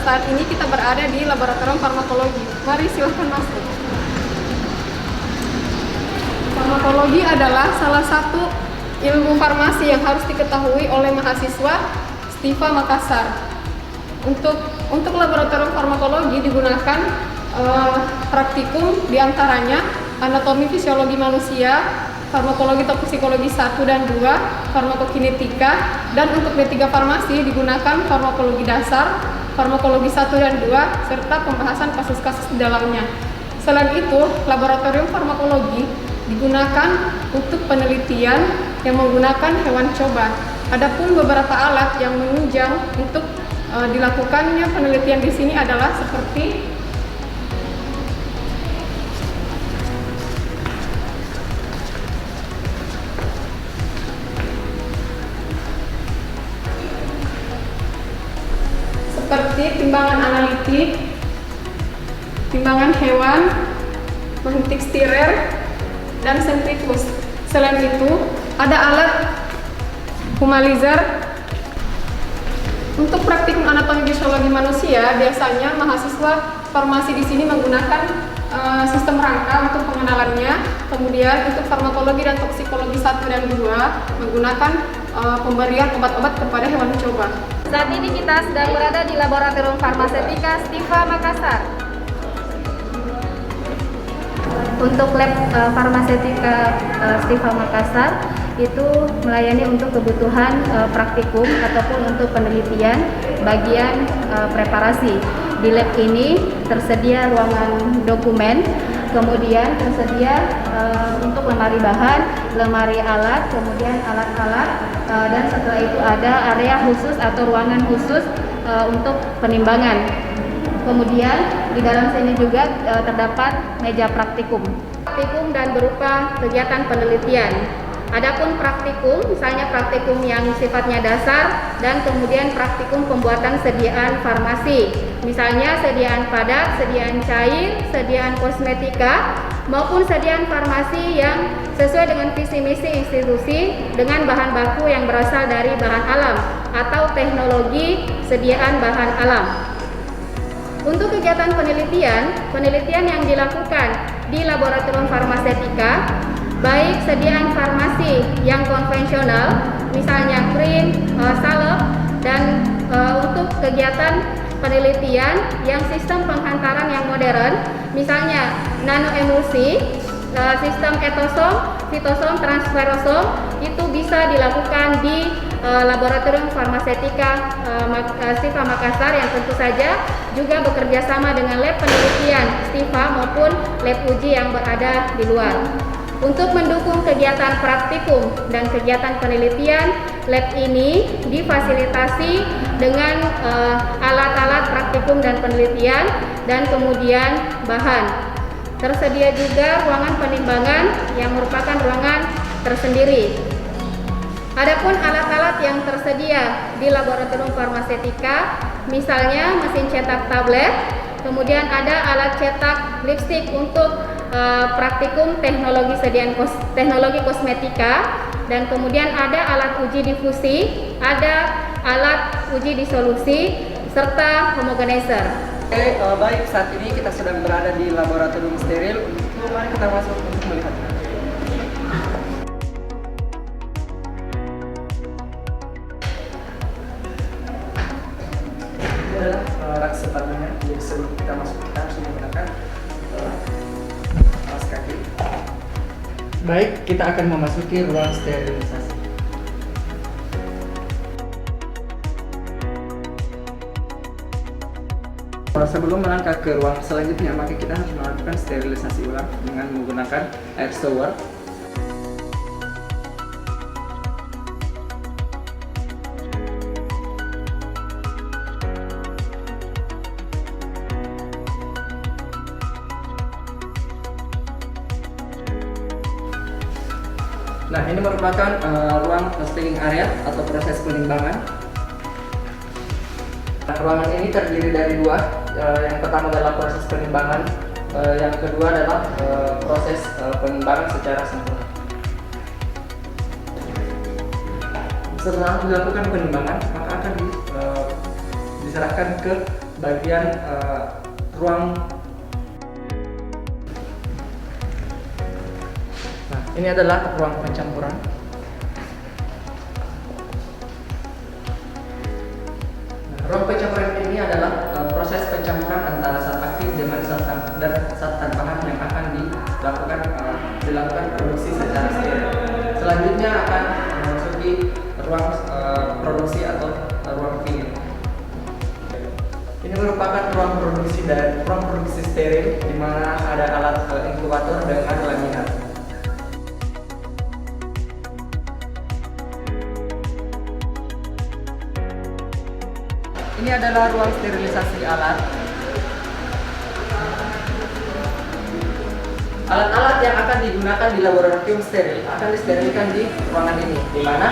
saat ini kita berada di laboratorium farmakologi. Mari silahkan masuk. Farmakologi adalah salah satu ilmu farmasi yang harus diketahui oleh mahasiswa STIFA Makassar. Untuk laboratorium farmakologi digunakan praktikum diantaranya anatomi fisiologi manusia, farmakologi toksikologi 1 dan 2, farmakokinetika, dan untuk D3 farmasi digunakan farmakologi dasar, farmakologi 1 dan 2, serta pembahasan kasus-kasus di dalamnya. Selain itu, laboratorium farmakologi digunakan untuk penelitian yang menggunakan hewan coba. Adapun beberapa alat yang menunjang untuk dilakukannya penelitian di sini adalah seperti timbangan analitik, timbangan hewan, menghuntik stirer, dan sentrifuge. Selain itu, ada alat humalizer. Untuk praktikum anatomi fisiologi manusia, biasanya mahasiswa farmasi di sini menggunakan sistem rangka untuk pengenalannya. Kemudian untuk farmakologi dan toksikologi 1 dan 2 menggunakan pemberian obat-obat kepada hewan coba. Saat ini kita sedang berada di Laboratorium Farmasetika STIFA Makassar. Untuk lab farmasetika STIFA Makassar itu melayani untuk kebutuhan praktikum ataupun untuk penelitian bagian preparasi. Di lab ini tersedia ruangan dokumen, kemudian tersedia untuk lemari bahan, lemari alat, kemudian alat-alat, dan setelah itu ada area khusus atau ruangan khusus untuk penimbangan. Kemudian di dalam sini juga terdapat meja praktikum dan berupa kegiatan penelitian. Adapun praktikum, misalnya praktikum yang sifatnya dasar dan kemudian praktikum pembuatan sediaan farmasi, misalnya sediaan padat, sediaan cair, sediaan kosmetika, maupun sediaan farmasi yang sesuai dengan visi misi institusi dengan bahan baku yang berasal dari bahan alam atau teknologi sediaan bahan alam. Untuk kegiatan penelitian yang dilakukan di laboratorium farmasetika, baik sediaan farmasi yang konvensional, misalnya krim, salep, dan untuk kegiatan penelitian yang sistem penghantaran yang modern, misalnya nanoemulsi, sistem etosom, fitosom, transferosom, itu bisa dilakukan di laboratorium farmasetika STIFA Makassar yang tentu saja juga bekerja sama dengan lab penelitian STIFA maupun lab uji yang berada di luar. Untuk mendukung kegiatan praktikum dan kegiatan penelitian, lab ini difasilitasi dengan alat-alat praktikum dan penelitian dan kemudian bahan. Tersedia juga ruangan penimbangan yang merupakan ruangan tersendiri. Adapun alat-alat yang tersedia di laboratorium farmasetika, misalnya mesin cetak tablet, kemudian ada alat cetak lipstik untuk praktikum teknologi kosmetika, dan kemudian ada alat uji difusi, ada alat uji disolusi, serta homogenizer. Baik, saat ini kita sedang berada di laboratorium steril. Mari kita masuk untuk melihatnya. Ini adalah rak separuhnya. Jadi sebelum kita masuk, kita harus menggunakan alas kaki. Baik, kita akan memasuki ruang sterilisasi. Sebelum melangkah ke ruang selanjutnya, maka kita harus melakukan sterilisasi ulang dengan menggunakan air shower. Nah, ini merupakan ruang staging area atau proses penimbangan. Ruangan ini terdiri dari dua. Yang pertama adalah proses penimbangan, yang kedua adalah proses penimbangan secara sempurna. Setelah dilakukan penimbangan, maka akan diserahkan ke bagian ruang. Nah, ini adalah ruang pencampuran. Nah, ruang pencampuran ini adalah proses pencampuran antara zat aktif dengan zat tambahan yang akan dilakukan produksi secara steril. Selanjutnya akan memasuki ruang produksi atau ruang filling. Ini merupakan ruang produksi steril di mana ada alat inkubator dengan laminar. Ini adalah ruang sterilisasi alat. Alat-alat yang akan digunakan di laboratorium steril akan disterilkan di ruangan ini, di mana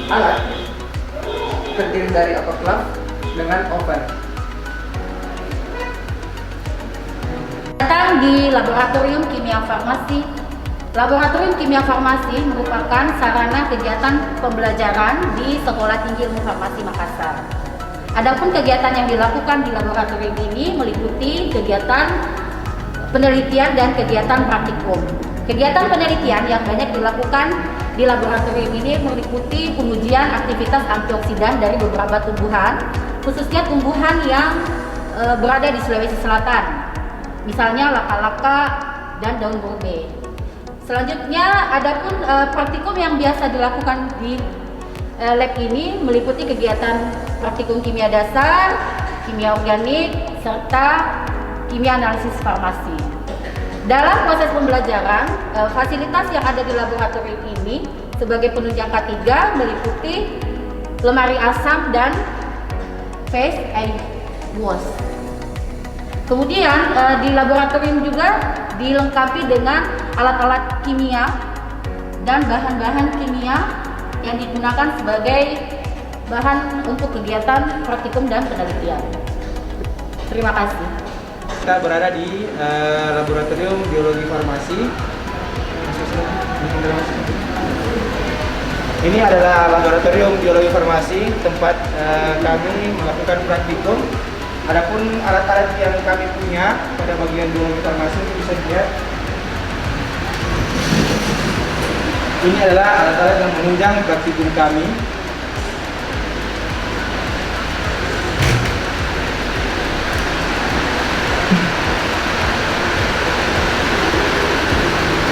alat terdiri dari autoclave dengan oven. Datang di Laboratorium Kimia Farmasi. Laboratorium Kimia Farmasi merupakan sarana kegiatan pembelajaran di Sekolah Tinggi Ilmu Farmasi Makassar. Adapun kegiatan yang dilakukan di laboratorium ini meliputi kegiatan penelitian dan kegiatan praktikum. Kegiatan penelitian yang banyak dilakukan di laboratorium ini meliputi pengujian aktivitas antioksidan dari beberapa tumbuhan, khususnya tumbuhan yang berada di Sulawesi Selatan, misalnya laka-laka dan daun borbei. Selanjutnya, adapun praktikum yang biasa dilakukan di lab ini meliputi kegiatan praktikum kimia dasar, kimia organik, serta kimia analisis farmasi. Dalam proses pembelajaran, fasilitas yang ada di laboratorium ini sebagai penunjang K3 meliputi lemari asam dan face and wash. Kemudian di laboratorium juga dilengkapi dengan alat-alat kimia dan bahan-bahan kimia yang digunakan sebagai bahan untuk kegiatan praktikum dan penelitian. Terima kasih. Kita berada di Laboratorium Biologi Farmasi. Ini adalah Laboratorium Biologi Farmasi, tempat kami melakukan praktikum. Adapun alat-alat yang kami punya pada bagian biologi farmasi bisa dilihat. Ini adalah alat-alat yang menunjang praktikum kami.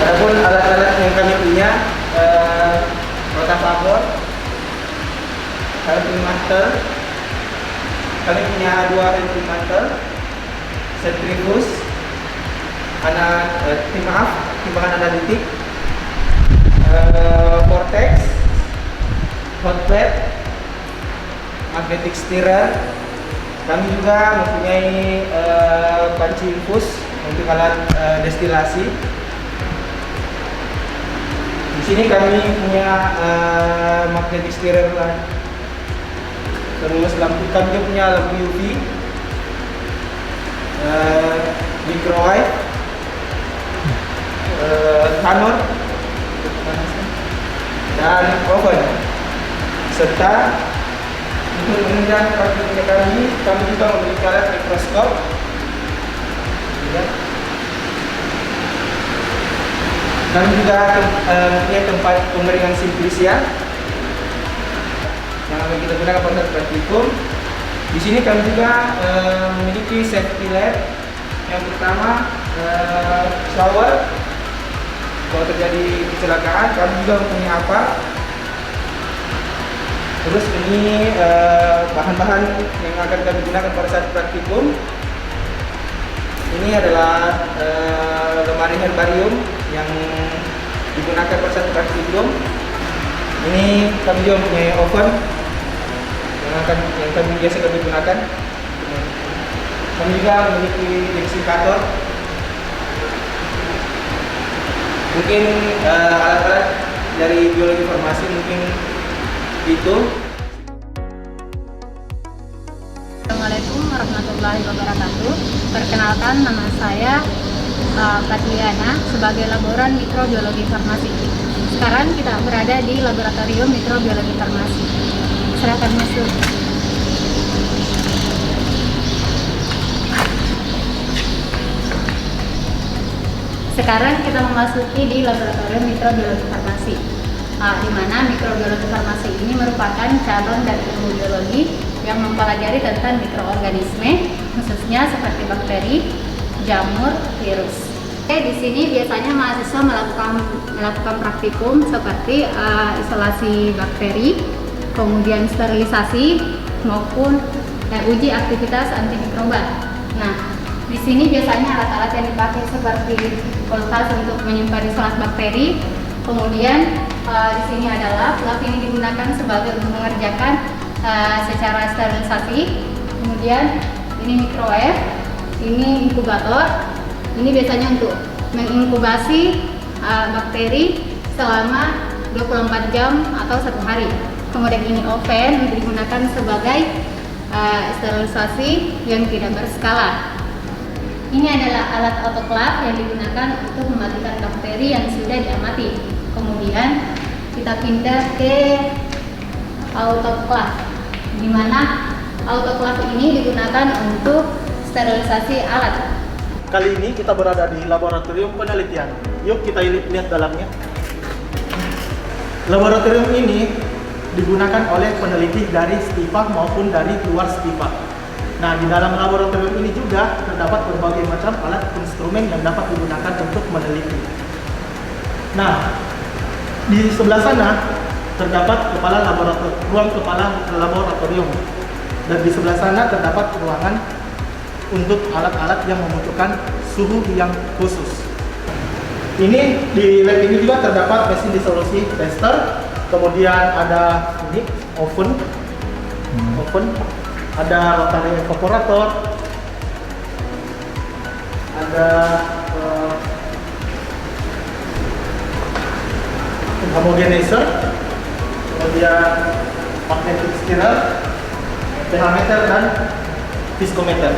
Adapun alat-alat yang kami punya, rotavapor, calorimeter, kami punya dua calorimeter, centrifuge, timbangan analitik, vortex, hot plate, magnetic stirrer. Kami juga mempunyai panci infus untuk alat destilasi. Di sini kami punya magnetic stirrer, terus lampu, kami juga punya lampu UV, microwave, tanur, dan oven. Serta untuk menunjang praktiknya kami juga memiliki alat mikroskop. Kami juga mempunyai tempat pemeriksaan simplisia yang akan kita gunakan pada praktikum. Di sini kami juga memiliki safety lab. Yang pertama, shower. Kalau terjadi kecelakaan, kami juga mempunyai apa. Terus ini bahan-bahan yang akan kami gunakan pada saat praktikum. Ini adalah lemari herbarium yang digunakan pada saat praktikum. Ini kami juga mempunyai oven yang kami biasa kami gunakan. Kami juga memiliki desinfektor. Mungkin alat-alat dari biologi farmasi mungkin itu. Assalamualaikum warahmatullahi wabarakatuh. Perkenalkan, nama saya Patliana sebagai laboran mikrobiologi farmasi. Sekarang kita berada di laboratorium mikrobiologi farmasi. Silakan masuk. Sekarang kita memasuki di laboratorium mikrobiologi farmasi, di mana mikrobiologi farmasi ini merupakan cabang dari ilmu biologi yang mempelajari tentang mikroorganisme, khususnya seperti bakteri, jamur, virus. Di sini biasanya mahasiswa melakukan praktikum seperti isolasi bakteri, kemudian sterilisasi maupun uji aktivitas antimikroba. Nah, di sini biasanya alat-alat yang dipakai seperti kulkas untuk menyimpan isolat bakteri. Kemudian di sini adalah lab ini digunakan sebagai untuk mengerjakan secara sterilisasi. Kemudian ini microwave, ini inkubator. Ini biasanya untuk menginkubasi bakteri selama 24 jam atau 1 hari. Kemudian ini oven digunakan sebagai sterilisasi yang tidak berskala. Ini adalah alat autoclave yang digunakan untuk mematikan bakteri yang sudah diamati. Kemudian kita pindah ke autoclave, di mana autoclave ini digunakan untuk sterilisasi alat. Kali ini kita berada di laboratorium penelitian. Yuk kita lihat dalamnya. Laboratorium ini digunakan oleh peneliti dari STIFA maupun dari luar STIFA. Nah, di dalam laboratorium ini juga terdapat berbagai macam alat instrumen yang dapat digunakan untuk meneliti. Nah, di sebelah sana terdapat ruang kepala laboratorium, dan di sebelah sana terdapat ruangan untuk alat-alat yang membutuhkan suhu yang khusus. Ini di lab ini juga terdapat mesin disolusi tester, kemudian ada ini oven, ada rotary evaporator, ada homogenizer, kemudian magnetic stirrer, pH meter, dan viskometer.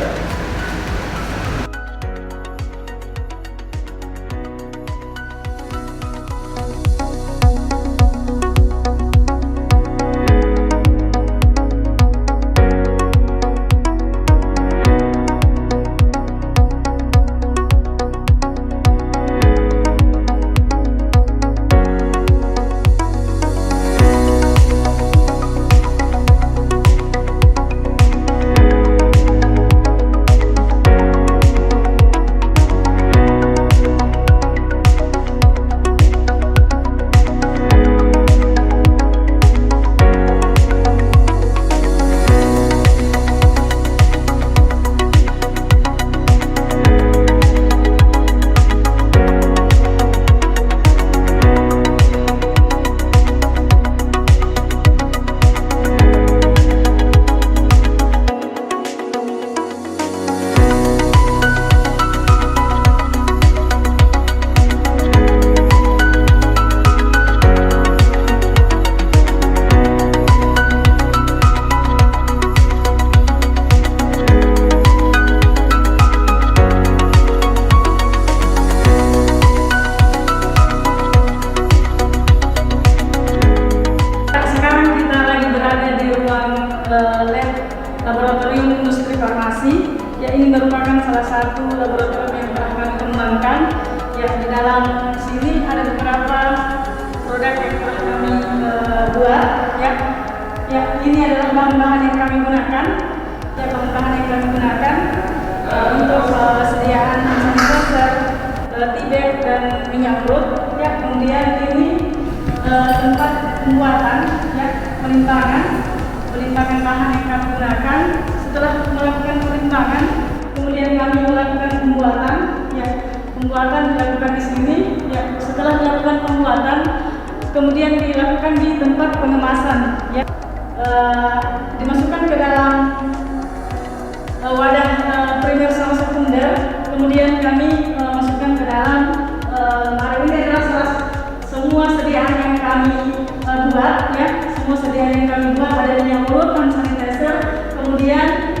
Laboratorium Industri Farmasi, ya ini merupakan salah satu laboratorium yang telah kami kembangkan. Ya, di dalam sini ada beberapa produk yang telah kami buat. Ya, ini adalah bahan-bahan yang kami gunakan. Ya, bahan-bahan yang kami gunakan untuk sediaan sanitizer, tea bag, dan minyak urut. Ya, kemudian ini tempat pembuatan, ya, pelimpangan bahan yang kami gunakan. Setelah melakukan pelimpangan, kemudian kami melakukan pembuatan. Ya, pembuatan dilakukan di sini. Ya, setelah dilakukan pembuatan, kemudian dilakukan di tempat pengemasan. Ya, dimasukkan ke dalam wadah primer sama sekunder. Kemudian kami masukkan ke dalam lemari. Ini adalah semua sediaan yang kami buat. Ya, semua sediaan yang kami buat, ada minyak urut, hand sanitizer, kemudian